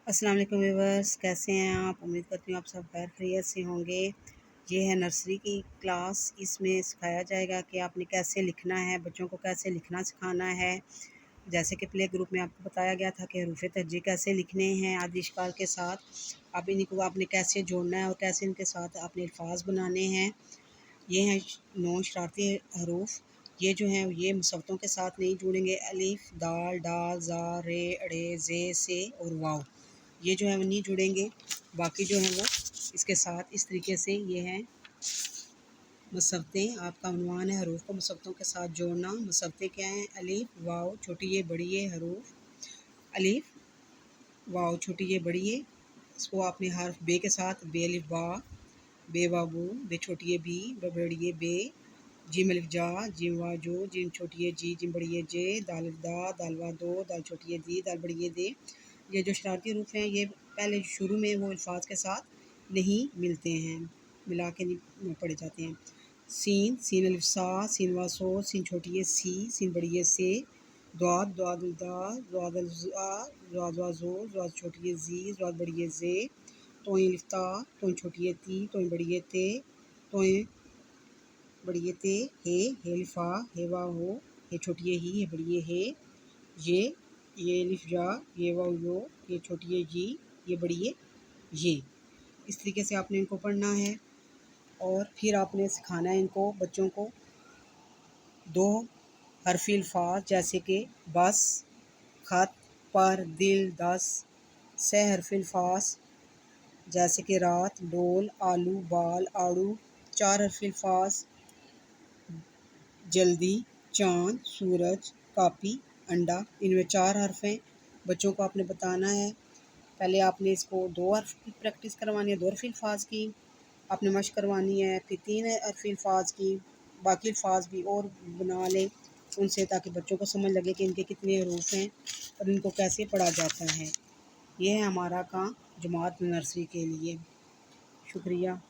अस्सलाम वालेकुम व्यूअर्स, कैसे हैं आप। उम्मीद करती हूँ आप सब खैर खैरियत से होंगे। ये है नर्सरी की क्लास। इसमें सिखाया जाएगा कि आपने कैसे लिखना है, बच्चों को कैसे लिखना सिखाना है। जैसे कि प्ले ग्रुप में आपको बताया गया था कि हरूफ तहज्जी कैसे लिखने हैं आदि इश्काल के साथ। अब इनको आपने कैसे जोड़ना है और कैसे इनके साथ आपने अल्फाज बनाने हैं। ये हैं 9 शरारती हरूफ। ये जो हैं ये मुसव्वतों के साथ नहीं जुड़ेंगे। अलिफ, दाल, डा, ज़ा, रे, अड़े, ज़े, से और वाव, ये जो है वो नहीं जुड़ेंगे। बाकी जो है वो इसके साथ इस तरीके से ये हैं मुसव्वतें। आपका उन्वान है हरूफ को मुसव्वतों के साथ जोड़ना। मुसव्वतें क्या हैं? अलिफ, वाव, छोटी ये बड़ी ये हरूफ। अलिफ, वाव, छोटी ये बड़ी ये। इसको आपने हर्फ बे के साथ बे अलिफ बा, बे वाबू, बे छोटी ये बी, बे बड़ी ये बे, जिम अलिफ जा, जिम वा जो, जिम छोटी ये जी, जिम बड़ी ये जे, दाल अलिफ दा, दाल वा दो, दाल छोटी ये दी, दाल बड़ी ये दे। ये जो शरारती हरूफ हैं ये पहले शुरू में वो अल्फाज के साथ नहीं मिलते हैं, मिला के नहीं पढ़े जाते हैं। सीन, सीन अलिफ सा, सीन वा सो, सीन छोटी ये सी, सीन बड़ी ये से। द्वाद, द्वाद अल दा, द्वाद अल ज़ा, द्वाद वा जो, द्वाद छोटी ये जी, द्वाद बड़ी ये जे। तोई अलिफ ता, तोई छोटी ये ती, तोई बड़ी ये ते, तोई बड़ी ये ते, हे अलिफ आ, हे वा हो, हे छोटी ये ही, हे बड़ी ये हे। ये अलिफ जा, ये वाव यो, ये छोटी ये जी, ये बड़ी ये। इस तरीके से आपने इनको पढ़ना है और फिर आपने सिखाना है इनको बच्चों को 2 हरफ़ी अल्फाज जैसे कि बस, ख़त, पर, दिल, 10। 6 हरफ़ी अल्फाज जैसे कि रात, डोल, आलू, बाल, आड़ू। 4 हरफ़ी अल्फाज जल्दी, चाँद, सूरज, कापी, अंडा। इनमें 4 हर्फ़ हैं। बच्चों को आपने बताना है। पहले आपने इसको 2 हर्फ़ की प्रैक्टिस करवानी है, 2 हरफ़ी अल्फाज की आपने मश्क करवानी है, फिर 3 हरफ़ी अल्फाज की। बाकी अल्फाज भी और बना लें उनसे, ताकि बच्चों को समझ लगे कि इनके कितने हरूफ हैं और इनको कैसे पढ़ा जाता है। ये है हमारा काम जमात नर्सरी के लिए। शुक्रिया।